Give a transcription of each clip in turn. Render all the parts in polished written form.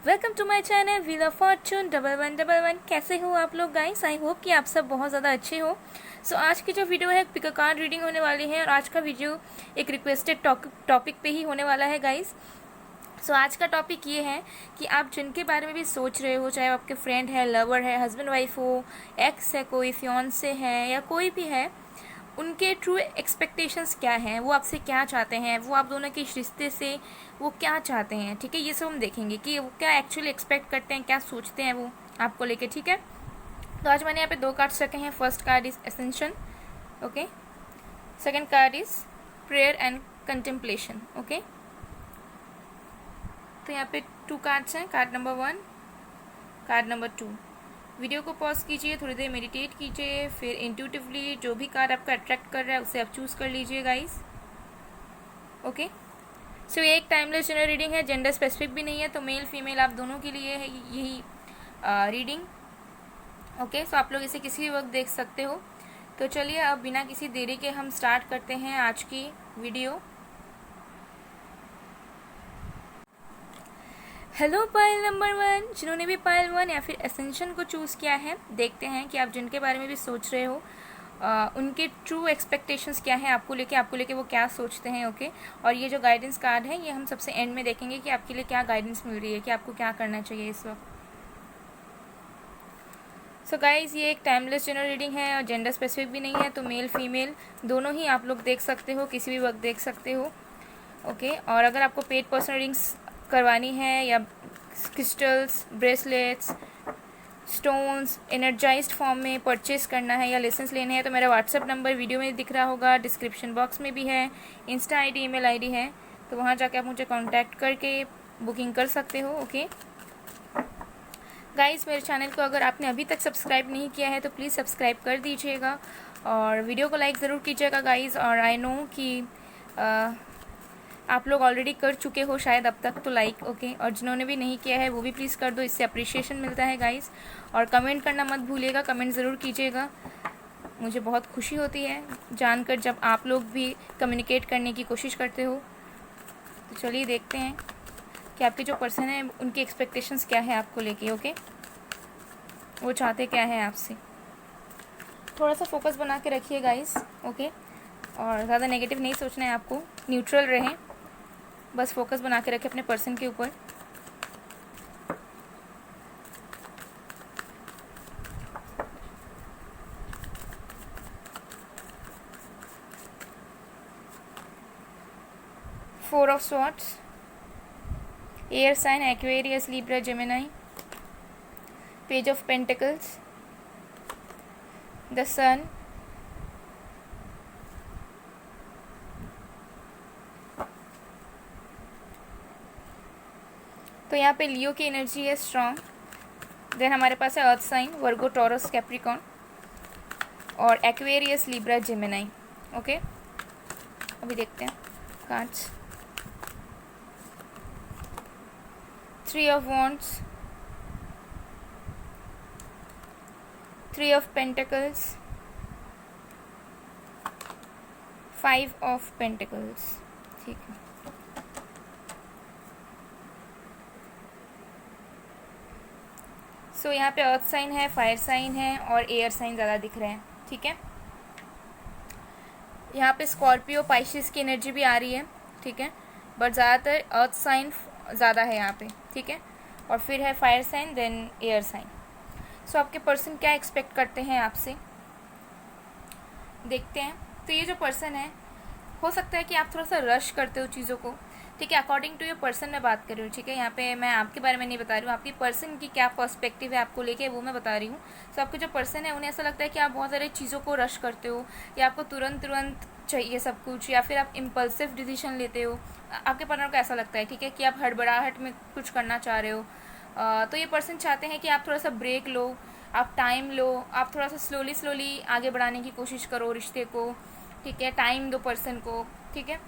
Welcome to my channel wheel of fortune 1111। कैसे हो आप लोग गाइस? आई होप कि आप सब बहुत ज़्यादा अच्छे हो। सो आज की जो वीडियो है पिक अ कार्ड रीडिंग होने वाली है और आज का वीडियो एक रिक्वेस्टेड टॉपिक पे ही होने वाला है गाइस। सो आज का टॉपिक ये है कि आप जिनके बारे में भी सोच रहे हो, चाहे आपके फ्रेंड है, लवर है, हस्बैंड वाइफ हो, एक्स है, कोई फियांसे है या कोई भी है, उनके ट्रू एक्सपेक्टेशंस क्या हैं, वो आपसे क्या चाहते हैं, वो आप दोनों के इस रिश्ते से वो क्या चाहते हैं। ठीक है, ये सब हम देखेंगे कि वो क्या एक्चुअली एक्सपेक्ट करते हैं, क्या सोचते हैं वो आपको लेके। ठीक है, तो आज मैंने यहाँ पे 2 कार्ड्स रखे हैं। First card is ascension, okay. Second card is prayer and contemplation, okay. तो यहाँ पे 2 कार्ड्स हैं, card number 1, card number 2। Video को पॉज कीजिए, थोड़ी देर मेडिटेट कीजिए, फिर इंट्यूटिवली जो भी कार्ड आपका अट्रैक्ट कर रहा है उसे आप चूज़ कर लीजिए गाइस, ओके। सो ये एक टाइमलेस जनरल रीडिंग है, जेंडर स्पेसिफिक भी नहीं है, तो मेल फीमेल आप दोनों के लिए है यही रीडिंग, ओके। सो आप लोग इसे किसी भी वक्त देख सकते हो। तो चलिए अब बिना किसी देरी के हम स्टार्ट करते हैं आज की वीडियो। हेलो पाइल नंबर 1, जिन्होंने भी पाइल 1 या फिर एसेंशन को चूज़ किया है, देखते हैं कि आप जिनके बारे में भी सोच रहे हो उनके ट्रू एक्सपेक्टेशंस क्या है आपको लेके वो क्या सोचते हैं, ओके। और ये जो गाइडेंस कार्ड है ये हम सबसे एंड में देखेंगे कि आपके लिए क्या गाइडेंस मिल रही है, कि आपको क्या करना चाहिए इस वक्त। सो गाइज ये एक टाइमलेस जनरल रीडिंग है और जेंडर स्पेसिफिक भी नहीं है, तो मेल फीमेल दोनों ही आप लोग देख सकते हो, किसी भी वक्त देख सकते हो, ओके। और अगर आपको पेड पर्सनल रीडिंग्स करवानी है या crystals, bracelets, stones energised form में परचेस करना है या लेसन्स लेने हैं, तो मेरा व्हाट्सएप नंबर वीडियो में दिख रहा होगा, डिस्क्रिप्शन बॉक्स में भी है, इंस्टा आईडी, ईमेल आईडी है, तो वहाँ जाके आप मुझे कांटेक्ट करके बुकिंग कर सकते हो, ओके। गाइस मेरे चैनल को अगर आपने अभी तक सब्सक्राइब नहीं किया है तो प्लीज़ सब्सक्राइब कर दीजिएगा और वीडियो को लाइक ज़रूर कीजिएगा गाइस। और आई नो कि आप लोग ऑलरेडी कर चुके हो शायद अब तक, तो लाइक, ओके। और जिन्होंने भी नहीं किया है वो भी प्लीज़ कर दो, इससे अप्रिशिएशन मिलता है गाइस। और कमेंट करना मत भूलिएगा, कमेंट ज़रूर कीजिएगा, मुझे बहुत खुशी होती है जानकर जब आप लोग भी कम्युनिकेट करने की कोशिश करते हो। तो चलिए देखते हैं कि आपके जो पर्सन है उनकी एक्सपेक्टेशंस क्या है आपको लेके, ओके। वो चाहते क्या है आपसे। थोड़ा सा फोकस बना के रखिए गाइस, ओके। और ज़्यादा नेगेटिव नहीं सोचना है आपको, न्यूट्रल रहें, बस फोकस बना के रखें अपने पर्सन के ऊपर। Four of swords, air sign Aquarius, Libra, Gemini, page of pentacles, the sun, तो यहाँ पे लियो की एनर्जी है स्ट्रॉन्ग। देन हमारे पास है अर्थ साइन, वर्गो, टॉरस, कैप्रिकॉन और एक्वेरियस, लिब्रा, जेमिनी, ओके। अभी देखते हैं cards. 3 of wands, 3 of pentacles, 5 of pentacles, ठीक है। सो यहाँ पे अर्थ साइन है, फायर साइन है और एयर साइन ज़्यादा दिख रहे हैं, ठीक है। यहाँ पे स्कॉर्पियो, पाइशिस की एनर्जी भी आ रही है, ठीक है, बट ज़्यादातर अर्थ साइन ज़्यादा है यहाँ पे, ठीक है। और फिर है fire sign, then air sign. So आपके पर्सन क्या एक्सपेक्ट करते हैं आपसे, देखते हैं। तो ये जो पर्सन है, हो सकता है कि आप थोड़ा सा रश करते हो चीज़ों को, ठीक है। अकॉर्डिंग टू योर पर्सन मैं बात कर रही हूँ, ठीक है। यहाँ पे मैं आपके बारे में नहीं बता रही हूँ, आपकी पर्सन की क्या पर्सपेक्टिव है आपको लेके वो मैं बता रही हूँ। सो आपके जो पर्सन है उन्हें ऐसा लगता है कि आप बहुत सारी चीज़ों को रश करते हो या आपको तुरंत तुरंत चाहिए सब कुछ, या फिर आप इम्पल्सिव डिसीजन लेते हो। आपके पार्टनर को ऐसा लगता है, ठीक है, कि आप हड़बड़ाहट में कुछ करना चाह रहे हो। तो ये पर्सन चाहते हैं कि आप थोड़ा सा ब्रेक लो, आप टाइम लो, आप थोड़ा सा स्लोली आगे बढ़ाने की कोशिश करो रिश्ते को, ठीक है। टाइम दो पर्सन को, ठीक है।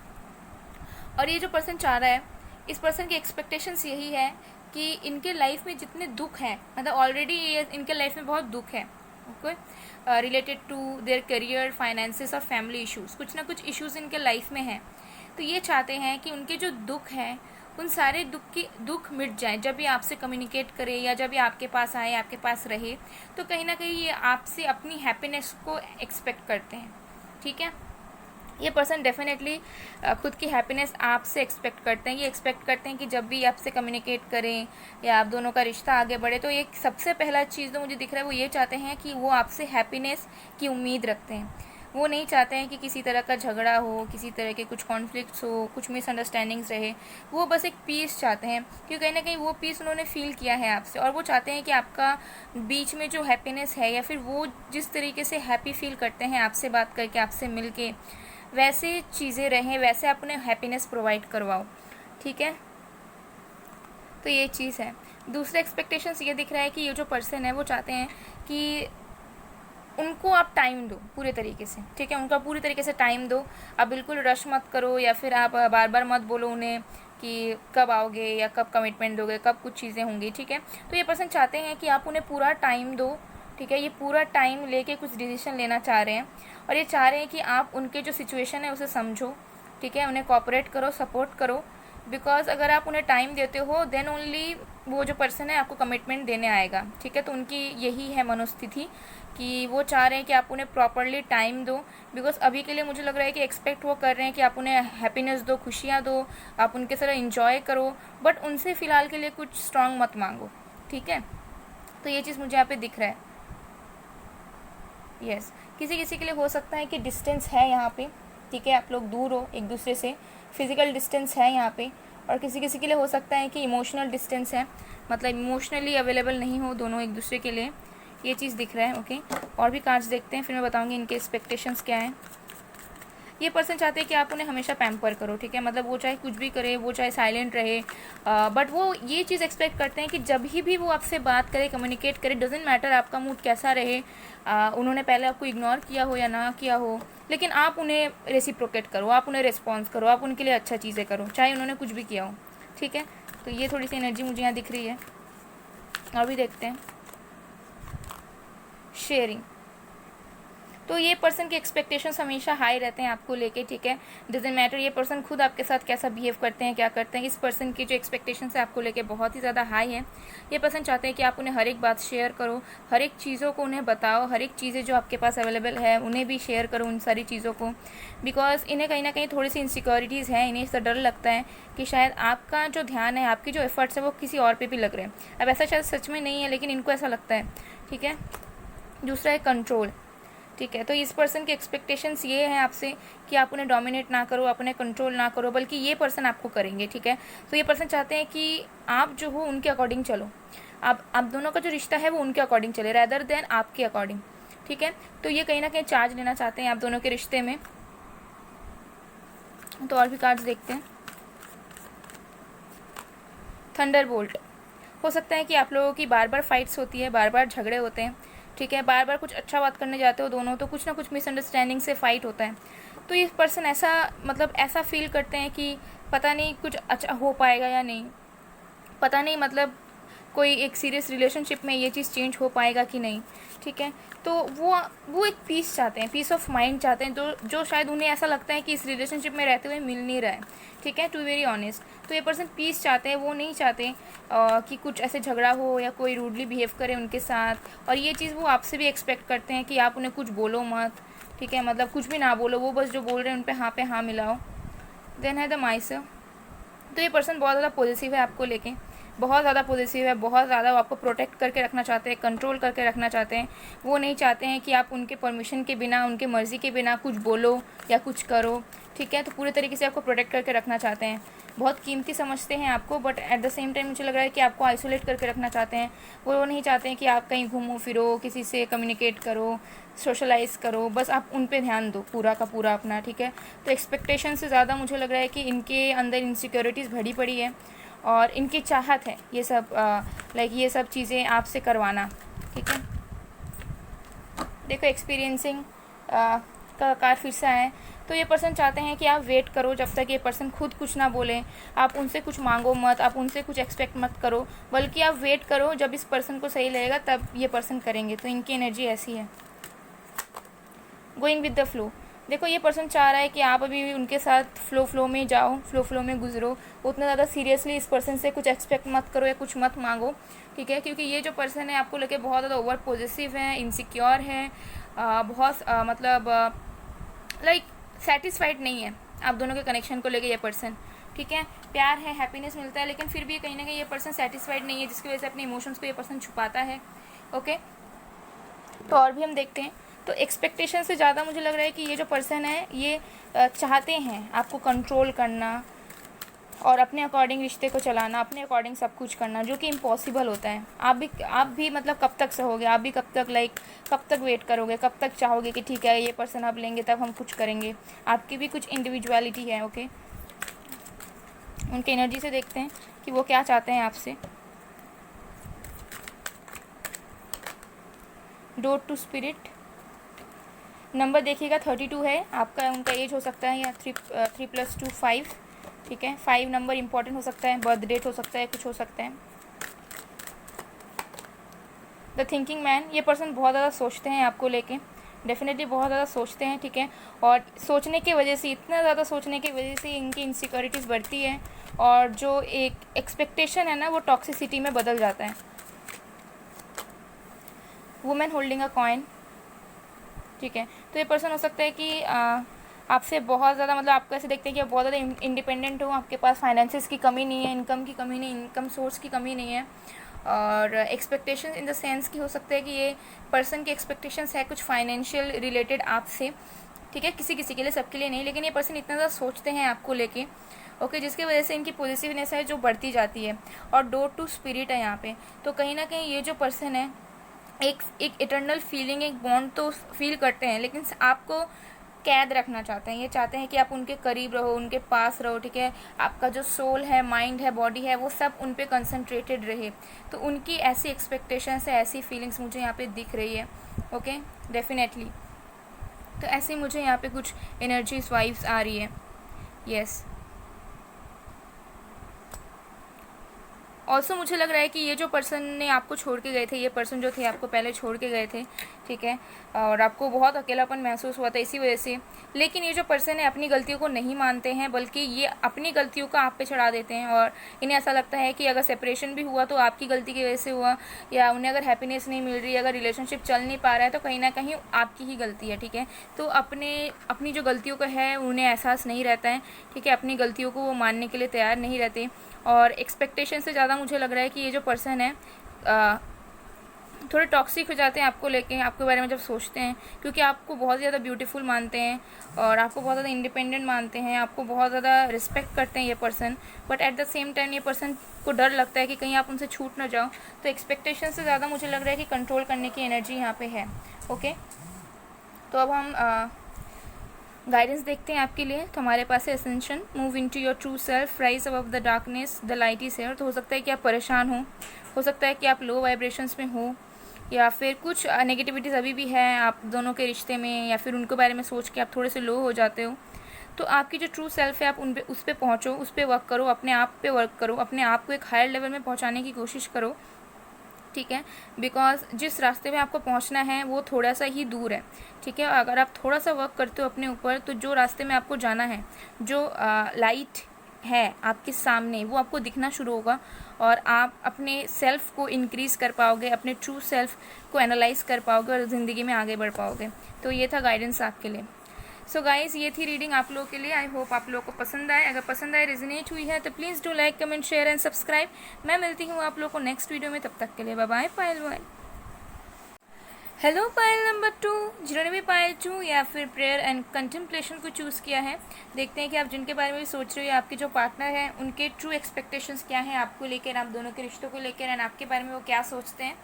और ये जो पर्सन चाह रहा है, इस पर्सन की एक्सपेक्टेशंस यही है कि इनके लाइफ में जितने दुख हैं, मतलब ऑलरेडी ये इनके लाइफ में बहुत दुख है, okay, related to their career, finances और फैमिली इश्यूज़, कुछ ना कुछ इश्यूज़ इनके लाइफ में हैं। तो ये चाहते हैं कि उनके जो दुख हैं उन सारे दुख मिट जाए जब भी आपसे कम्युनिकेट करे या जब भी आपके पास आए, आपके पास रहे, तो कहीं ना कहीं ये आपसे अपनी हैप्पीनेस को एक्सपेक्ट करते हैं। ठीक है, ये पर्सन डेफिनेटली खुद की हैप्पीनेस आपसे एक्सपेक्ट करते हैं। ये एक्सपेक्ट करते हैं कि जब भी आपसे कम्युनिकेट करें या आप दोनों का रिश्ता आगे बढ़े, तो एक सबसे पहला चीज़ जो मुझे दिख रहा है वो ये चाहते हैं कि वो आपसे हैप्पीनेस की उम्मीद रखते हैं। वो नहीं चाहते हैं कि किसी तरह का झगड़ा हो, किसी तरह के कुछ कॉन्फ्लिक्ट्स हो, कुछ मिसअंडरस्टैंडिंग्स रहे। वो बस एक पीस चाहते हैं, क्योंकि कहीं ना कहीं वो पीस उन्होंने फील किया है आपसे, और वो चाहते हैं कि आपका बीच में जो हैप्पीनेस है या फिर वो जिस तरीके से हैप्पी फील करते हैं आपसे बात करके, आपसे मिल के, वैसे चीज़ें रहें, वैसे आप उन्हें हैप्पीनेस प्रोवाइड करवाओ। ठीक है, तो ये चीज़ है। दूसरा एक्सपेक्टेशंस ये दिख रहा है कि ये जो पर्सन है वो चाहते हैं कि उनको आप टाइम दो पूरे तरीके से। ठीक है, उनका पूरी तरीके से टाइम दो। आप बिल्कुल रश मत करो, या फिर आप बार बार मत बोलो उन्हें कि कब आओगे या कब कमिटमेंट दोगे, कब कुछ चीज़ें होंगी। ठीक है, तो ये पर्सन चाहते हैं कि आप उन्हें पूरा टाइम दो। ठीक है, ये पूरा टाइम लेके कुछ डिसीजन लेना चाह रहे हैं, और ये चाह रहे हैं कि आप उनके जो सिचुएशन है उसे समझो। ठीक है, उन्हें कोऑपरेट करो, सपोर्ट करो, बिकॉज अगर आप उन्हें टाइम देते हो देन ओनली वो जो पर्सन है आपको कमिटमेंट देने आएगा। ठीक है, तो उनकी यही है मनोस्थिति कि वो चाह रहे हैं कि आप उन्हें प्रॉपरली टाइम दो, बिकॉज अभी के लिए मुझे लग रहा है कि एक्सपेक्ट वो कर रहे हैं कि आप उन्हें हैप्पीनेस दो, खुशियाँ दो, आप उनके साथ इंजॉय करो, बट उनसे फ़िलहाल के लिए कुछ स्ट्रांग मत मांगो। ठीक है, तो ये चीज़ मुझे यहाँ पे दिख रहा है। यस, किसी किसी के लिए हो सकता है कि डिस्टेंस है यहाँ पे। ठीक है, आप लोग दूर हो एक दूसरे से, फिजिकल डिस्टेंस है यहाँ पे, और किसी किसी के लिए हो सकता है कि इमोशनल डिस्टेंस है, मतलब इमोशनली अवेलेबल नहीं हो दोनों एक दूसरे के लिए। ये चीज़ दिख रहा है। ओके, और भी कार्ड्स देखते हैं, फिर मैं बताऊँगी इनके एक्सपेक्टेशंस क्या हैं। ये पर्सन चाहते हैं कि आप उन्हें हमेशा पैम्पर करो। ठीक है, मतलब वो चाहे कुछ भी करे, वो चाहे साइलेंट रहे, बट वो ये चीज़ एक्सपेक्ट करते हैं कि जब भी वो आपसे बात करे, कम्युनिकेट करे, डजेंट मैटर आपका मूड कैसा रहे, उन्होंने पहले आपको इग्नोर किया हो या ना किया हो, लेकिन आप उन्हें रेसिप्रोकेट करो, आप उन्हें रिस्पॉन्स करो, आप उनके लिए अच्छा चीज़ें करो, चाहे उन्होंने कुछ भी किया हो। ठीक है, तो ये थोड़ी सी एनर्जी मुझे यहाँ दिख रही है। और भी देखते हैं शेयरिंग। तो ये पर्सन के एक्सपेक्टेशंस हमेशा हाई रहते हैं आपको लेके। ठीक है, डजेंट मैटर ये पर्सन खुद आपके साथ कैसा बिहेव करते हैं, क्या करते हैं, इस पर्सन की जो एक्सपेक्टेशंस है आपको लेके बहुत ही ज़्यादा हाई है। ये पर्सन चाहते हैं कि आप उन्हें हर एक बात शेयर करो, हर एक चीज़ों को उन्हें बताओ, हर एक चीज़ें जो आपके पास अवेलेबल है उन्हें भी शेयर करो, उन सारी चीज़ों को, बिकॉज इन्हें कहीं ना कहीं थोड़ी सी इनसिक्योरिटीज़ हैं। इन्हें इससे डर लगता है कि शायद आपका जो ध्यान है, आपकी जो एफर्ट्स है वो किसी और पे भी लग रहे हैं। अब ऐसा शायद सच में नहीं है, लेकिन इनको ऐसा लगता है। ठीक है, दूसरा है कंट्रोल। ठीक है, तो इस पर्सन के एक्सपेक्टेशंस ये हैं आपसे कि आप उन्हें डोमिनेट ना करो, आप उन्हें कंट्रोल ना करो, बल्कि ये पर्सन आपको करेंगे। ठीक है, तो ये पर्सन चाहते हैं कि आप जो हो उनके अकॉर्डिंग चलो, आप दोनों का जो रिश्ता है वो उनके अकॉर्डिंग चले रैदर देन आपके अकॉर्डिंग। ठीक है, तो ये कहीं ना कहीं चार्ज लेना चाहते हैं आप दोनों के रिश्ते में। तो और भी कार्ड्स देखते हैं। थंडरबोल्ट। हो सकता है कि आप लोगों की बार बार फाइट्स होती है, बार बार झगड़े होते हैं। ठीक है, बार बार कुछ अच्छा बात करने जाते हो दोनों तो कुछ ना कुछ मिसअंडरस्टैंडिंग से फाइट होता है। तो ये पर्सन ऐसा मतलब ऐसा फील करते हैं कि पता नहीं कुछ अच्छा हो पाएगा या नहीं, पता नहीं मतलब कोई एक सीरियस रिलेशनशिप में ये चीज़ चेंज हो पाएगा कि नहीं। ठीक है, तो वो एक पीस चाहते हैं, पीस ऑफ माइंड चाहते हैं, जो शायद उन्हें ऐसा लगता है कि इस रिलेशनशिप में रहते हुए मिल नहीं रहा है। ठीक है, टू वेरी ऑनेस्ट, तो ये पर्सन पीस चाहते हैं, वो नहीं चाहते कि कुछ ऐसे झगड़ा हो या कोई रूडली बिहेव करे उनके साथ। और ये चीज़ वो आपसे भी एक्सपेक्ट करते हैं कि आप उन्हें कुछ बोलो मत। ठीक है, मतलब कुछ भी ना बोलो, वो बस जो बोल रहे हैं उन पे हाँ मिलाओ। देन है द माइसर। तो ये पर्सन बहुत ज़्यादा पॉजिटिव है आपको लेके, बहुत ज़्यादा पॉजिटिव है, बहुत ज़्यादा वो आपको प्रोटेक्ट करके रखना चाहते हैं, कंट्रोल करके रखना चाहते हैं। वो नहीं चाहते हैं कि आप उनके परमिशन के बिना, उनके मर्ज़ी के बिना कुछ बोलो या कुछ करो। ठीक है, तो पूरे तरीके से आपको प्रोटेक्ट करके रखना चाहते हैं, बहुत कीमती समझते हैं आपको, but at the same time मुझे लग रहा है कि आपको आइसोलेट करके रखना चाहते हैं। वो नहीं चाहते हैं कि आप कहीं घूमो फिरो, किसी से कम्युनिकेट करो, सोशलाइज करो, बस आप उन पे ध्यान दो पूरा का पूरा अपना। ठीक है, तो एक्सपेक्टेशन से ज़्यादा मुझे लग रहा है कि इनके अंदर इनसिक्योरिटीज़ भरी पड़ी है, और इनकी चाहत है ये सब लाइक ये सब चीज़ें आपसे करवाना। ठीक है, देखो एक्सपीरियंसिंग का कार्ड फिर से आए। तो ये पर्सन चाहते हैं कि आप वेट करो जब तक ये पर्सन खुद कुछ ना बोले, आप उनसे कुछ मांगो मत, आप उनसे कुछ एक्सपेक्ट मत करो, बल्कि आप वेट करो, जब इस पर्सन को सही लगेगा तब ये पर्सन करेंगे। तो इनकी एनर्जी ऐसी है। Going with the flow. देखो ये पर्सन चाह रहा है कि आप अभी उनके साथ फ्लो में जाओ, फ्लो में गुजरो, उतना ज़्यादा सीरियसली इस पर्सन से कुछ एक्सपेक्ट मत करो या कुछ मत मांगो, ठीक है, क्योंकि ये जो पर्सन है आपको लेके बहुत ज़्यादा ओवर पॉजिटिव है, इनसिक्योर है, बहुत मतलब लाइक सेटिस्फाइड नहीं है आप दोनों के कनेक्शन को लेके ये पर्सन, ठीक है। प्यार है, हैप्पीनेस मिलता है, लेकिन फिर भी कहीं ना कहीं ये पर्सन सेटिस्फाइड नहीं है, जिसकी वजह से अपने इमोशंस को ये पर्सन छुपाता है। ओके, तो और भी हम देखते हैं। तो एक्सपेक्टेशन से ज़्यादा मुझे लग रहा है कि ये जो पर्सन है ये चाहते हैं आपको कंट्रोल करना और अपने अकॉर्डिंग रिश्ते को चलाना, अपने अकॉर्डिंग सब कुछ करना, जो कि इम्पॉसिबल होता है। आप भी मतलब कब तक सहोगे, आप भी कब तक कब तक वेट करोगे, कब तक चाहोगे कि ठीक है ये पर्सन अब लेंगे तब हम कुछ करेंगे। आपकी भी कुछ इंडिविजुअलिटी है। ओके, उनके एनर्जी से देखते हैं कि वो क्या चाहते हैं आपसे। डोर टू स्पिरिट, नंबर देखिएगा 32 है आपका, उनका एज हो सकता है या 3+2 5, ठीक है। 5 नंबर इंपॉर्टेंट हो सकता है, बर्थ डेट हो सकता है, कुछ हो सकता है। द थिंकिंग मैन, ये पर्सन बहुत ज़्यादा सोचते हैं आपको लेके, डेफिनेटली बहुत ज़्यादा सोचते हैं, ठीक है। और सोचने की वजह से, इतना ज़्यादा सोचने की वजह से इनकी इनसिक्योरिटीज़ बढ़ती है और जो एक एक्सपेक्टेशन है ना वो टॉक्सिसिटी में बदल जाता है। वुमेन होल्डिंग अ कॉइन, ठीक है। तो ये पर्सन हो सकता है कि आपसे बहुत ज़्यादा मतलब आपको ऐसे देखते हैं कि आप बहुत ज़्यादा इंडिपेंडेंट हो, आपके पास फाइनेंसेस की कमी नहीं है, इनकम की कमी नहीं, इनकम सोर्स की कमी नहीं है। और एक्सपेक्टेशन इन द सेंस कि हो सकता है कि ये पर्सन की एक्सपेक्टेशंस है कुछ फाइनेंशियल रिलेटेड आपसे, ठीक है। किसी किसी के लिए, सबके लिए नहीं, लेकिन ये पर्सन इतना ज़्यादा सोचते हैं आपको लेके, ओके, जिसकी वजह से इनकी पॉजिटिवनेस है जो बढ़ती जाती है। और डोर टू स्पिरिट है यहाँ पे, तो कहीं ना कहीं ये जो पर्सन है एक इटर्नल फीलिंग, एक बॉन्ड तो फील करते हैं, लेकिन आपको कैद रखना चाहते हैं। ये चाहते हैं कि आप उनके करीब रहो, उनके पास रहो, ठीक है। आपका जो सोल है, माइंड है, बॉडी है, वो सब उन पे कंसंट्रेटेड रहे। तो उनकी ऐसी एक्सपेक्टेशंस है, ऐसी फीलिंग्स मुझे यहाँ पे दिख रही है। Okay, definitely. तो ऐसे मुझे यहाँ पे कुछ एनर्जीज, वाइब्स आ रही है। यस, ऑल्सो मुझे लग रहा है कि ये जो पर्सन ने आपको छोड़ के गए थे, ये पर्सन जो थे आपको पहले छोड़ के गए थे, ठीक है, और आपको बहुत अकेलापन महसूस हुआ था इसी वजह से। लेकिन ये जो पर्सन है अपनी गलतियों को नहीं मानते हैं, बल्कि ये अपनी गलतियों को आप पे चढ़ा देते हैं और इन्हें ऐसा लगता है कि अगर सेपरेशन भी हुआ तो आपकी गलती की वजह से हुआ, या उन्हें अगर हैप्पीनेस नहीं मिल रही, अगर रिलेशनशिप चल नहीं पा रहा है तो कहीं ना कहीं आपकी ही गलती है, ठीक है। तो अपनी जो गलतियों का है उन्हें एहसास नहीं रहता है, ठीक है। अपनी गलतियों को वो मानने के लिए तैयार नहीं रहते और एक्सपेक्टेशन से ज़्यादा मुझे लग रहा है कि ये जो पर्सन है थोड़े टॉक्सिक हो जाते हैं आपको लेके, आपके बारे में जब सोचते हैं, क्योंकि आपको बहुत ज़्यादा ब्यूटीफुल मानते हैं और आपको बहुत ज़्यादा इंडिपेंडेंट मानते हैं, आपको बहुत ज़्यादा रिस्पेक्ट करते हैं ये person. But at the same time ये पर्सन को डर लगता है कि कहीं आप उनसे छूट ना जाओ। तो एक्सपेक्टेशन से ज़्यादा मुझे लग रहा है कि कंट्रोल करने की एनर्जी यहाँ पे है। ओके, तो अब हम गाइडेंस देखते हैं आपके लिए। तो हमारे पास है ascension, move into your true self, rise above the darkness, the light is here. तो हो सकता है कि आप परेशान हो सकता है कि आप लो वाइब्रेशंस में हो, या फिर कुछ नेगेटिविटीज़ अभी भी है आप दोनों के रिश्ते में, या फिर उनके बारे में सोच के आप थोड़े से लो हो जाते हो। तो आपकी जो ट्रू सेल्फ है आप उस पर पहुँचो, उस पर वर्क करो, अपने आप पे वर्क करो, अपने आप को एक हायर लेवल में पहुँचाने की कोशिश करो, ठीक है। बिकॉज जिस रास्ते में आपको पहुंचना है वो थोड़ा सा ही दूर है, ठीक है। अगर आप थोड़ा सा वर्क करते हो अपने ऊपर तो जो रास्ते में आपको जाना है, जो लाइट है आपके सामने, वो आपको दिखना शुरू होगा और आप अपने सेल्फ को इंक्रीज़ कर पाओगे, अपने ट्रू सेल्फ को एनालाइज कर पाओगे और ज़िंदगी में आगे बढ़ पाओगे। तो ये था गाइडेंस आपके लिए। सो गाइज़, ये थी रीडिंग आप लोगों के लिए। आई होप आप लोगों को पसंद आए। अगर पसंद आए, रेजोनेट हुई है तो please do like, comment, share and subscribe. मैं मिलती हूँ आप लोगों को नेक्स्ट वीडियो में, तब तक के लिए बाय बाय। पायल 1, हेलो पायल नंबर 2, जिन्होंने भी पायल 2 या फिर प्रेयर एंड कंटेम्पलेशन को चूज़ किया है, देखते हैं कि आप जिनके बारे में भी सोच रहे हो या आपके जो पार्टनर हैं उनके ट्रू एक्सपेक्टेशंस क्या हैं आपको लेकर, आप दोनों के रिश्तों को लेकर, एंड आपके बारे में वो क्या सोचते हैं।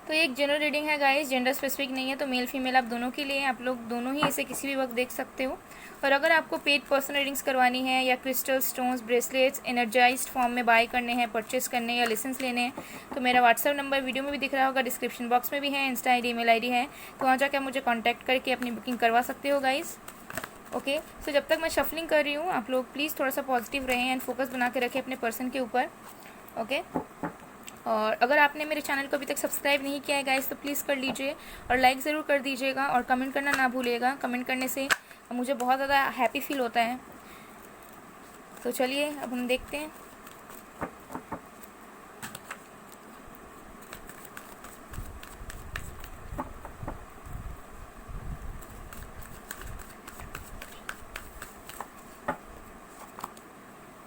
तो ये एक जनरल रीडिंग है गाइस, जेंडर स्पेसिफिक नहीं है, तो मेल फीमेल आप दोनों के लिए, आप लोग दोनों ही इसे किसी भी वक्त देख सकते हो। और अगर आपको पेड पर्सनल रीडिंग्स करवानी है या crystal, stones, bracelets energised form में बाय करने हैं, परचेस करने या लेसन्स लेने हैं, तो मेरा व्हाट्सअप नंबर वीडियो में भी दिख रहा होगा, डिस्क्रिप्शन बॉक्स में भी है, इंस्टा ID, ईमेल ID है, तो वहाँ जाकर मुझे कॉन्टैक्ट करके अपनी बुकिंग करवा सकते हो गाइस। ओके, सो जब तक मैं शफलिंग कर रही हूँ आप लोग प्लीज़ थोड़ा सा पॉजिटिव रहें एंड फोकस बना के रखें अपने पर्सन के ऊपर। ओके, और अगर आपने मेरे चैनल को अभी तक सब्सक्राइब नहीं किया है गाइस तो प्लीज़ कर लीजिए और लाइक ज़रूर कर दीजिएगा और कमेंट करना ना भूलिएगा। कमेंट करने से मुझे बहुत ज़्यादा हैप्पी फील होता है। तो चलिए अब हम देखते हैं।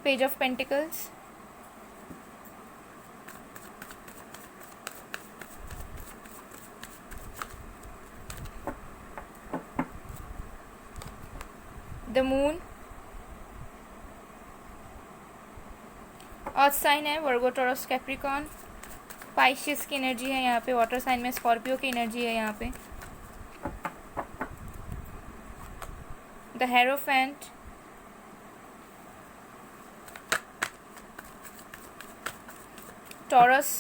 Page of pentacles, the moon, earth sign है वर्गो, टॉरस, कैप्रिकॉर्न, पाइशियस की एनर्जी है यहाँ पे, वाटर साइन में स्कॉर्पियो की एनर्जी है यहाँ पे, द हेरोफेंट, टॉरस,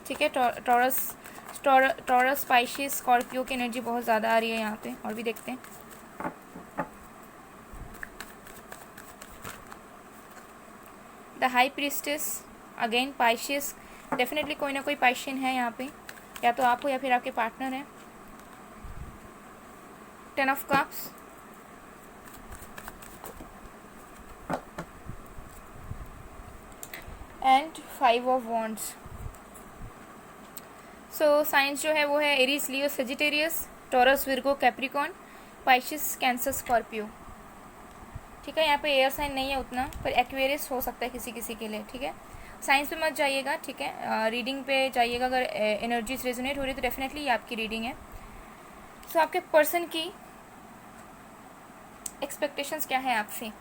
ठीक है, टॉरस पाइशियस स्कॉर्पियो की एनर्जी बहुत ज़्यादा आ रही है यहाँ पे। और भी देखते हैं। The high priestess, again Pisces, definitely कोई ना कोई पाइशियन है यहाँ पे, या तो आप हो या फिर आपके पार्टनर है। Ten of cups, and five of wands. So science जो है वो है Aries, Leo, Sagittarius, Taurus, Virgo, Capricorn, Pisces, Cancer, Scorpio. ठीक है, यहाँ पे एयर साइन नहीं है उतना, पर एक्वेरियस हो सकता है किसी किसी के लिए। ठीक है, साइंस पे मत जाइएगा, ठीक है, रीडिंग पे जाइएगा। अगर एनर्जीज रेजोनेट हो रही तो डेफिनेटली ये आपकी रीडिंग है। सो आपके पर्सन की एक्सपेक्टेशंस क्या है आपसे।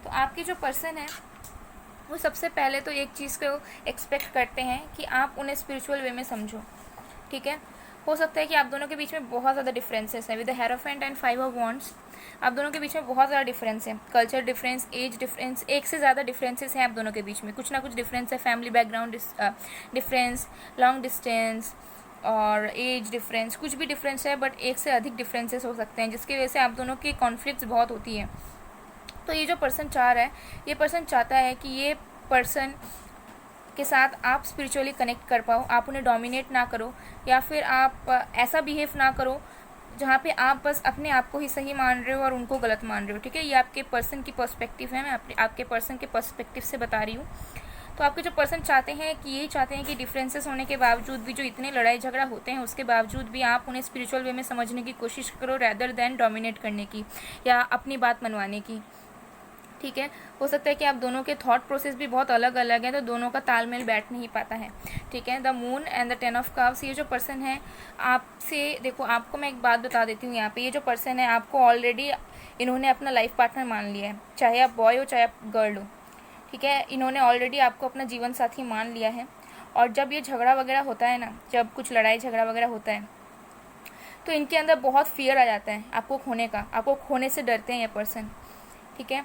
तो आपके जो पर्सन है वो सबसे पहले तो एक चीज़ को एक्सपेक्ट करते हैं कि आप उन्हें स्पिरिचुअल वे में समझो। ठीक है, हो सकता है कि आप दोनों के बीच में बहुत ज़्यादा डिफरेंसेस है। With the hierophant and five of wands आप दोनों के बीच में बहुत ज़्यादा डिफरेंस है। कल्चर डिफरेंस, एज डिफरेंस, एक से ज़्यादा डिफरेंसेस हैं आप दोनों के बीच में। कुछ ना कुछ डिफरेंस है, family background difference, long distance और एज डिफरेंस, कुछ भी डिफरेंस है, बट एक से अधिक डिफरेंसेस हो सकते हैं, जिसकी वजह से आप दोनों की कॉन्फ्लिक्ट्स बहुत होती है। तो ये जो पर्सन चाह रहा है, ये पर्सन चाहता है कि ये पर्सन के साथ आप स्पिरिचुअली कनेक्ट कर पाओ, आप उन्हें डोमिनेट ना करो, या फिर आप ऐसा बिहेव ना करो जहाँ पे आप बस अपने आप को ही सही मान रहे हो और उनको गलत मान रहे हो। ठीक है, ये आपके पर्सन की पर्सपेक्टिव है, मैं आपके पर्सन के पर्सपेक्टिव से बता रही हूँ। तो आपके जो पर्सन चाहते हैं कि यही चाहते हैं कि डिफरेंसेस होने के बावजूद भी, जो इतने लड़ाई झगड़ा होते हैं उसके बावजूद भी, आप उन्हें स्पिरिचुअल वे में समझने की कोशिश करो, रैदर देन डोमिनेट करने की या अपनी बात मनवाने की। ठीक है, हो सकता है कि आप दोनों के थॉट प्रोसेस भी बहुत अलग अलग हैं, तो दोनों का तालमेल बैठ नहीं पाता है। ठीक है, the moon and the ten of cups, ये जो पर्सन है आपसे, देखो आपको मैं एक बात बता देती हूँ यहाँ पे, ये जो पर्सन है आपको ऑलरेडी इन्होंने अपना लाइफ पार्टनर मान लिया है, चाहे आप बॉय हो चाहे आप गर्ल हो। ठीक है, इन्होंने ऑलरेडी आपको अपना जीवन साथी मान लिया है। और जब ये झगड़ा वगैरह होता है ना, जब कुछ लड़ाई झगड़ा वगैरह होता है तो इनके अंदर बहुत फियर आ जाता है आपको खोने का, आपको खोने से डरते हैं ये पर्सन। ठीक है,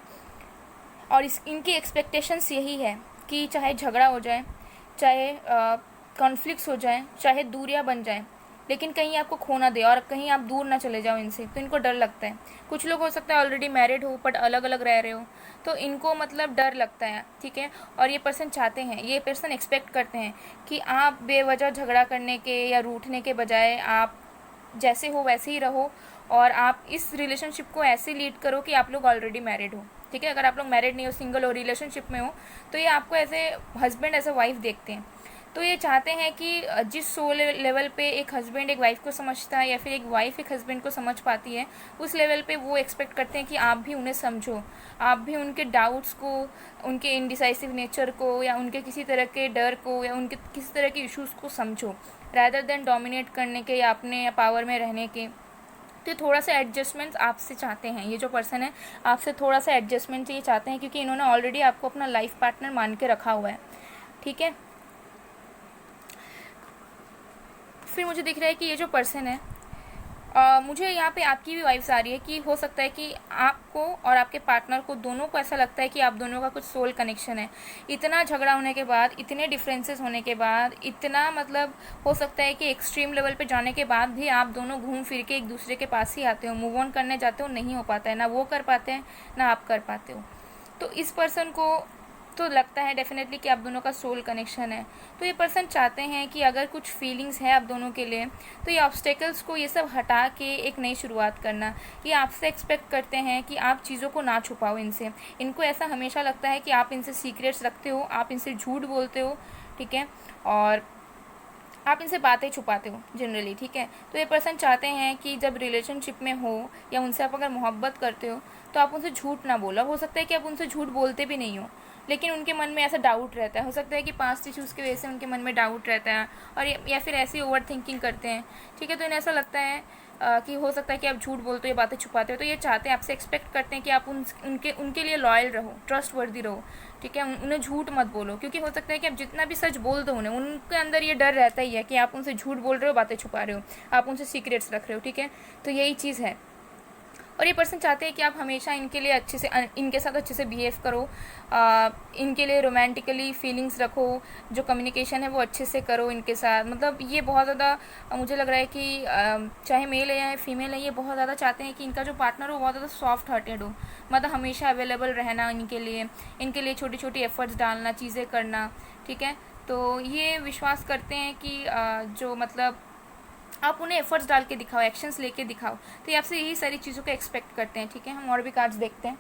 और इनकी एक्सपेक्टेशंस यही है कि चाहे झगड़ा हो जाए, चाहे कॉन्फ्लिक्ट्स हो जाए, चाहे दूरियां बन जाए, लेकिन कहीं आपको खो ना दे और कहीं आप दूर ना चले जाओ इनसे। तो इनको डर लगता है। कुछ लोग हो सकता है ऑलरेडी मैरिड हो बट अलग अलग रह रहे हो, तो इनको मतलब डर लगता है। ठीक है, और ये पर्सन चाहते हैं, ये पर्सन एक्सपेक्ट करते हैं कि आप बेवजह झगड़ा करने के या रूठने के बजाय आप जैसे हो वैसे ही रहो, और आप इस रिलेशनशिप को ऐसे लीड करो कि आप लोग ऑलरेडी मैरिड हो। ठीक है, अगर आप लोग मैरिड नहीं हो, सिंगल हो, रिलेशनशिप में हो, तो ये आपको as a husband, as a wife देखते हैं। तो ये चाहते हैं कि जिस सोल लेवल पे एक हस्बैंड एक वाइफ को समझता है या फिर एक वाइफ एक हस्बैंड को समझ पाती है, उस लेवल पे वो एक्सपेक्ट करते हैं कि आप भी उन्हें समझो, आप भी उनके डाउट्स को, उनके इनडिसाइसिव नेचर को, या उनके किसी तरह के डर को, या उनके किसी तरह के इश्यूज़ को समझो, रैदर देन डोमिनेट करने के या अपने पावर में रहने के। तो थोड़ा सा एडजस्टमेंट आपसे चाहते हैं, ये जो पर्सन है आपसे थोड़ा सा एडजस्टमेंट ये चाहते हैं, क्योंकि इन्होंने ऑलरेडी आपको अपना लाइफ पार्टनर मान के रखा हुआ है। ठीक है, फिर मुझे दिख रहा है कि ये जो पर्सन है, मुझे यहाँ पे आपकी भी वाइब्स आ रही है कि हो सकता है कि आपको और आपके पार्टनर को, दोनों को ऐसा लगता है कि आप दोनों का कुछ सोल कनेक्शन है। इतना झगड़ा होने के बाद, इतने डिफरेंसेस होने के बाद, इतना मतलब हो सकता है कि एक्सट्रीम लेवल पे जाने के बाद भी आप दोनों घूम फिर के एक दूसरे के पास ही आते हो, मूव ऑन करने जाते हो, नहीं हो पाता है, ना वो कर पाते हैं ना आप कर पाते हो। तो इस पर्सन को तो लगता है डेफिनेटली कि आप दोनों का सोल कनेक्शन है। तो ये पर्सन चाहते हैं कि अगर कुछ फीलिंग्स है आप दोनों के लिए, तो ये ऑब्स्टेकल्स को ये सब हटा के एक नई शुरुआत करना। ये आपसे एक्सपेक्ट करते हैं कि आप चीज़ों को ना छुपाओ इनसे। इनको ऐसा हमेशा लगता है कि आप इनसे सीक्रेट्स रखते हो, आप इनसे झूठ बोलते हो, ठीक है, और आप इनसे बातें छुपाते हो जनरली, ठीक है। तो ये पर्सन चाहते हैं कि जब रिलेशनशिप में हो या उनसे आप अगर मोहब्बत करते हो तो आप उनसे झूठ ना बोलो। हो सकता है कि आप उनसे झूठ बोलते भी नहीं हो, लेकिन उनके मन में ऐसा डाउट रहता है। हो सकता है कि पास्ट इश्यूज़ की वजह से उनके मन में डाउट रहता है, और या फिर ऐसी ओवर थिंकिंग करते हैं, ठीक है। तो इन्हें ऐसा लगता है कि हो सकता है कि आप झूठ बोलते हो, ये बातें छुपाते हो। तो ये चाहते हैं, आपसे एक्सपेक्ट करते हैं कि आप उनके लिए लॉयल रहो, ट्रस्ट वर्दी रहो, ठीक है। उन्हें झूठ मत बोलो, क्योंकि हो सकता है कि आप जितना भी सच बोल दो उन्हें, उनके अंदर ये डर रहता ही है कि आप उनसे झूठ बोल रहे हो, बातें छुपा रहे हो, आप उनसे सीक्रेट्स रख रहे हो, ठीक है। तो यही चीज़ है। और ये पर्सन चाहते हैं कि आप हमेशा इनके लिए अच्छे से, इनके साथ अच्छे से बिहेव करो, इनके लिए रोमांटिकली फीलिंग्स रखो, जो कम्युनिकेशन है वो अच्छे से करो इनके साथ। मतलब ये बहुत ज़्यादा मुझे लग रहा है कि चाहे मेल है या फीमेल है, ये बहुत ज़्यादा चाहते हैं कि इनका जो पार्टनर हो बहुत ज़्यादा सॉफ्ट हार्टेड हो, मतलब हमेशा अवेलेबल रहना इनके लिए छोटी छोटी एफर्ट्स डालना, चीज़ें करना, ठीक है। तो ये विश्वास करते हैं कि जो मतलब आप उन्हें एफर्ट्स डाल के दिखाओ, एक्शंस लेके दिखाओ। तो ये आपसे यही सारी चीज़ों को एक्सपेक्ट करते हैं, ठीक है। हम और भी कार्ड्स देखते हैं।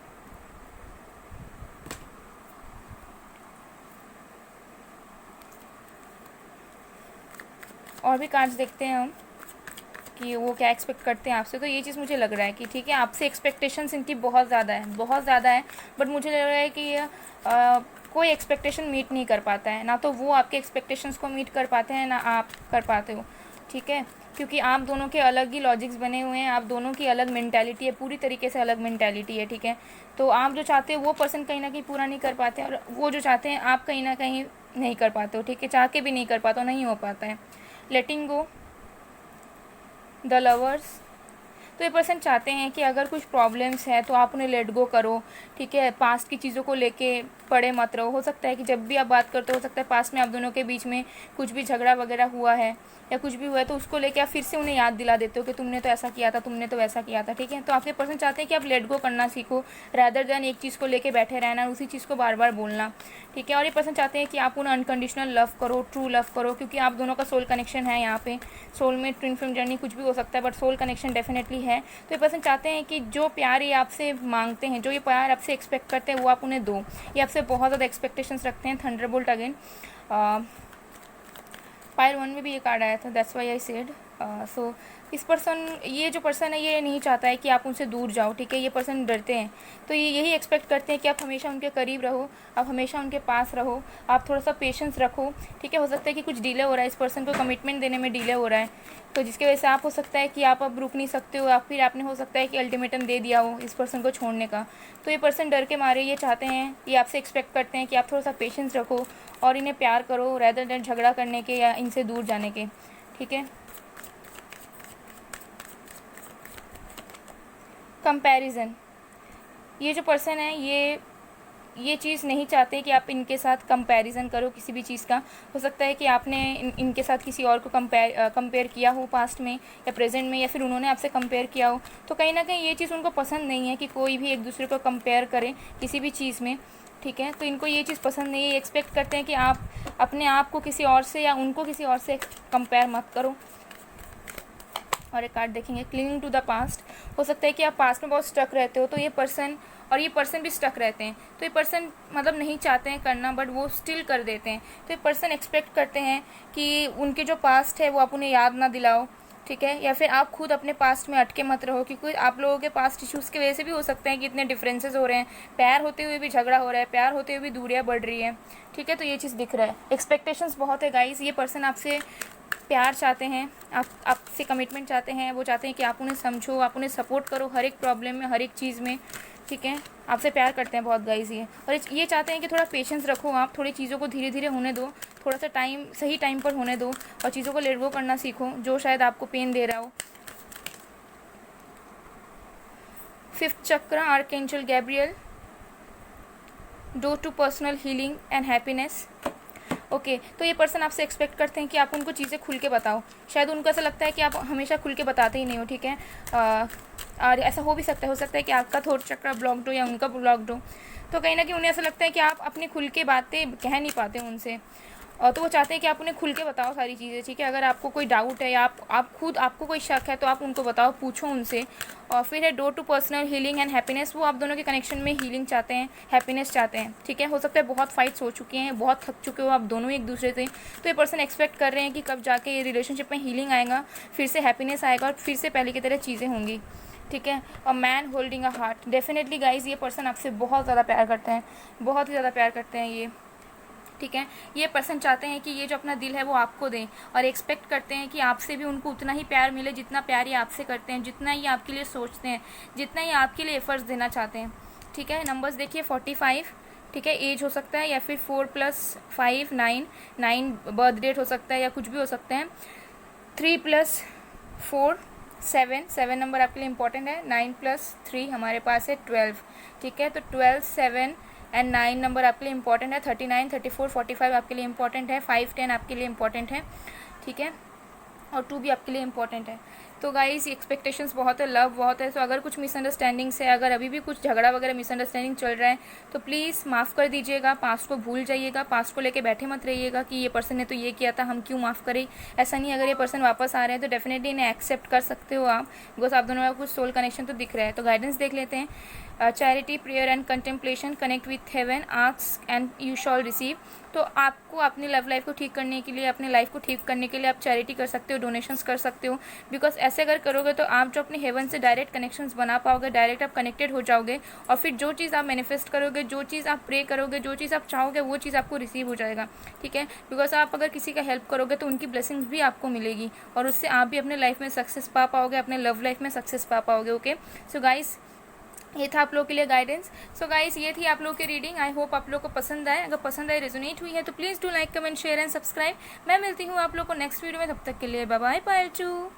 और भी कार्ड्स देखते हैं हम कि वो क्या एक्सपेक्ट करते हैं आपसे। तो ये चीज़ मुझे लग रहा है कि ठीक है, आपसे एक्सपेक्टेशंस इनकी बहुत ज़्यादा है, बहुत ज़्यादा है। बट मुझे लग रहा है कि कोई एक्सपेक्टेशन मीट नहीं कर पाता है, ना तो वो आपके एक्सपेक्टेशंस को मीट कर पाते हैं, ना आप कर पाते हो, ठीक है। क्योंकि आप दोनों के अलग ही लॉजिक्स बने हुए हैं, आप दोनों की अलग मेंटालिटी है, पूरी तरीके से अलग मेंटालिटी है, ठीक है। तो आप जो चाहते हो वो पर्सन कहीं ना कहीं पूरा नहीं कर पाते, और वो जो चाहते हैं आप कहीं ना कहीं नहीं कर पाते हो, ठीक है। चाह के भी नहीं कर पाते हो, नहीं हो पाता है। लेटिंग गो, द लवर्स। तो ये पर्सन चाहते हैं कि अगर कुछ प्रॉब्लम्स है तो आप उन्हें लेट गो करो, ठीक है। पास्ट की चीज़ों को लेके पड़े मत रहो। हो सकता है कि जब भी आप बात करते हो सकता है पास्ट में आप दोनों के बीच में कुछ भी झगड़ा वगैरह हुआ है या कुछ भी हुआ है, तो उसको लेके आप फिर से उन्हें याद दिला देते हो कि तुमने तो ऐसा किया था, तुमने तो वैसा किया था, ठीक है। तो आपके पर्सन चाहते हैं कि आप लेट गो करना सीखो, रैदर देन एक चीज़ को लेके बैठे रहना, उसी चीज़ को बार बार बोलना, ठीक है। और ये पर्सन चाहते हैं कि आप उन्हें अनकंडीशनल लव करो, ट्रू लव करो, क्योंकि आप दोनों का सोल कनेक्शन है यहाँ पे। सोल में ट्विन फ्लेम जर्नी कुछ भी हो सकता है, बट सोल कनेक्शन डेफिनेटली है। तो ये पर्सन चाहते हैं कि जो प्यार ये आपसे मांगते हैं, जो ये प्यार आपसे एक्सपेक्ट करते हैं, वो आप उन्हें दो। ये आपसे बहुत ज़्यादा एक्सपेक्टेशंस रखते हैं। थंडरबोल्ट अगेन, पाइल 1 में भी ये कार्ड आया था, दैट्स व्हाई आई सेड। सो इस पर्सन, ये जो पर्सन है ये नहीं चाहता है कि आप उनसे दूर जाओ, ठीक है। ये पर्सन डरते हैं, तो ये यही एक्सपेक्ट करते हैं कि आप हमेशा उनके करीब रहो, आप हमेशा उनके पास रहो, आप थोड़ा सा पेशेंस रखो, ठीक है। हो सकता है कि कुछ डिले हो रहा है, इस पर्सन को कमिटमेंट देने में डिले हो रहा है, तो जिसकी वजह से आप हो सकता है कि आप अब रुक नहीं सकते हो, या फिर आपने हो सकता है कि अल्टीमेटम दे दिया हो इस पर्सन को छोड़ने का। तो ये पर्सन डर के मारे ये चाहते हैं, ये आपसे एक्सपेक्ट करते हैं कि आप थोड़ा सा पेशेंस रखो और इन्हें प्यार करो, रैदर देन झगड़ा करने के या इनसे दूर जाने के, ठीक है। कंपैरिजन, ये जो पर्सन है ये चीज़ नहीं चाहते कि आप इनके साथ कंपैरिजन करो किसी भी चीज़ का। हो सकता है कि आपने इनके साथ किसी और को कंपेयर किया हो पास्ट में या प्रेजेंट में, या फिर उन्होंने आपसे कंपेयर किया हो। तो कहीं ना कहीं ये चीज़ उनको पसंद नहीं है कि कोई भी एक दूसरे को कंपेयर करे किसी भी चीज़ में, ठीक है। तो इनको ये चीज़ पसंद नहीं है, ये एक्सपेक्ट करते हैं कि आप अपने आप को किसी और से या उनको किसी और से कंपेयर मत करो। और एक कार्ड देखेंगे, क्लिंगिंग टू द पास्ट। हो सकता है कि आप पास्ट में बहुत स्टक रहते हो, तो ये पर्सन भी स्टक रहते हैं। तो ये पर्सन मतलब नहीं चाहते हैं करना, बट वो स्टिल कर देते हैं। तो ये पर्सन एक्सपेक्ट करते हैं कि उनके जो पास्ट है वो आप उन्हें याद ना दिलाओ, ठीक है। या फिर आप खुद अपने पास्ट में अटके मत रहो, क्योंकि आप लोगों के पास्ट इश्यूज़ की वजह से भी हो सकते हैं कि इतने डिफरेंसेस हो रहे हैं, प्यार होते हुए भी झगड़ा हो रहा है, प्यार होते हुए भी दूरियाँ बढ़ रही है, ठीक है। तो ये चीज़ दिख रहा है। एक्सपेक्टेशंस बहुत है गाइस। ये पर्सन आपसे प्यार चाहते हैं, आपसे कमिटमेंट चाहते हैं, वो चाहते हैं कि आप उन्हें समझो, आप उन्हें सपोर्ट करो हर एक प्रॉब्लम में, हर एक चीज़ में, ठीक है। आपसे प्यार करते हैं बहुत गाइस ये। और ये चाहते हैं कि थोड़ा पेशेंस रखो, आप थोड़ी चीज़ों को धीरे धीरे होने दो, थोड़ा सा टाइम, सही टाइम पर होने दो, और चीज़ों को लेट गो करना सीखो जो शायद आपको पेन दे रहा हो। 5th chakra, archangel Gabriel, door to personal healing and happiness. Okay, तो ये पर्सन आपसे एक्सपेक्ट करते हैं कि आप उनको चीज़ें खुल के बताओ। शायद उनको ऐसा लगता है कि आप हमेशा खुल के बताते ही नहीं हो, ठीक है। और ऐसा हो भी सकता है कि आपका थॉट चक्र ब्लॉक्ड हो या उनका ब्लॉक्ड हो, तो कहीं ना कहीं उन्हें ऐसा लगता है कि आप अपनी खुल के बातें कह नहीं पाते उनसे, और तो वो चाहते हैं कि आप उन्हें खुल के बताओ सारी चीज़ें, ठीक है। अगर आपको कोई डाउट है या आप खुद आपको कोई शक है तो आप उनको बताओ, पूछो उनसे। और फिर है door to personal healing and happiness, वो आप दोनों के कनेक्शन में हीलिंग चाहते हैं, हैप्पीनेस चाहते हैं, ठीक है। हो सकता है बहुत फाइट्स हो चुके हैं, बहुत थक चुके हो आप दोनों एक दूसरे से, तो ये पर्सन एक्सपेक्ट कर रहे हैं कि कब जाके ये रिलेशनशिप में हीलिंग आएगा, फिर से हैप्पीनेस आएगा और फिर से पहले की तरह चीज़ें होंगी, ठीक है। और man holding a heart, definitely guys ये पर्सन आपसे बहुत ज़्यादा प्यार करते हैं, बहुत ही ज़्यादा प्यार करते हैं ये, ठीक है। ये पर्सन चाहते हैं कि ये जो अपना दिल है वो आपको दें, और एक्सपेक्ट करते हैं कि आपसे भी उनको उतना ही प्यार मिले जितना प्यार ये आपसे करते हैं, जितना ये आपके लिए सोचते हैं, जितना ये आपके लिए एफर्ट्स देना चाहते हैं, ठीक है। नंबर्स देखिए 45, ठीक है। एज हो सकता है या फिर 4 + 5 9 बर्थ डेट हो सकता है या कुछ भी हो सकते हैं। 3 + 4 7 नंबर आपके लिए इंपॉर्टेंट है। 9 + 3 हमारे पास है 12, ठीक है। तो 12 7 एंड 9 नंबर आपके लिए इंपॉर्टेंट है। 39 34 45 आपके लिए इंपॉर्टेंट है। 5 10 आपके लिए इंपॉर्टेंट है, ठीक है। और 2 भी आपके लिए इंपॉर्टेंट है। तो गाइस एक्सपेक्टेशंस बहुत है, लव बहुत है। तो अगर कुछ मिसअंडरस्टैंडिंग्स है, अगर अभी भी कुछ झगड़ा वगैरह मिसअंडरस्टैंडिंग चल रहा है, तो प्लीज़ माफ़ कर दीजिएगा, पास्ट को भूल जाइएगा, पास्ट को लेके बैठे मत रहिएगा कि ये पर्सन ने तो ये किया था, हम क्यों माफ़ करें। ऐसा नहीं, अगर ये पर्सन वापस आ रहे हैं तो डेफिनेटली इन्हें एक्सेप्ट कर सकते हो आप, बिकॉज आप दोनों का कुछ सोल कनेक्शन तो दिख रहा है। तो गाइडेंस देख लेते हैं। Charity, prayer and contemplation, connect with heaven, ask and you shall receive. तो आपको अपनी लव लाइफ को ठीक करने के लिए, अपनी लाइफ को ठीक करने के लिए आप चैरिटी कर सकते हो, डोनेशंस कर सकते हो, बिकॉज ऐसे अगर करोगे तो आप जो अपने हेवन से डायरेक्ट कनेक्शंस बना पाओगे, डायरेक्ट आप कनेक्टेड हो जाओगे, और फिर जो चीज़ आप मैनिफेस्ट करोगे, जो चीज़ आप प्रे करोगे, जो चीज़ आप चाहोगे, वो चीज़ आपको रिसीव हो जाएगा, ठीक है। बिकॉज आप अगर किसी का हेल्प करोगे तो उनकी ब्लेसिंग्स भी आपको मिलेगी, और उससे आप भी अपने लाइफ में सक्सेस पा पाओगे, अपने लव लाइफ में सक्सेस पा पाओगे, ओके। सो गाइस ये था आप लोग के लिए गाइडेंस। सो गाइस ये थी आप लोग की रीडिंग। आई होप आप लोग को पसंद आए। अगर पसंद आए, रेजोनेट हुई है, तो please do like, comment, share and subscribe. मैं मिलती हूँ आप लोग को नेक्स्ट वीडियो में, तब तक के लिए बाय बाय, पायल टू।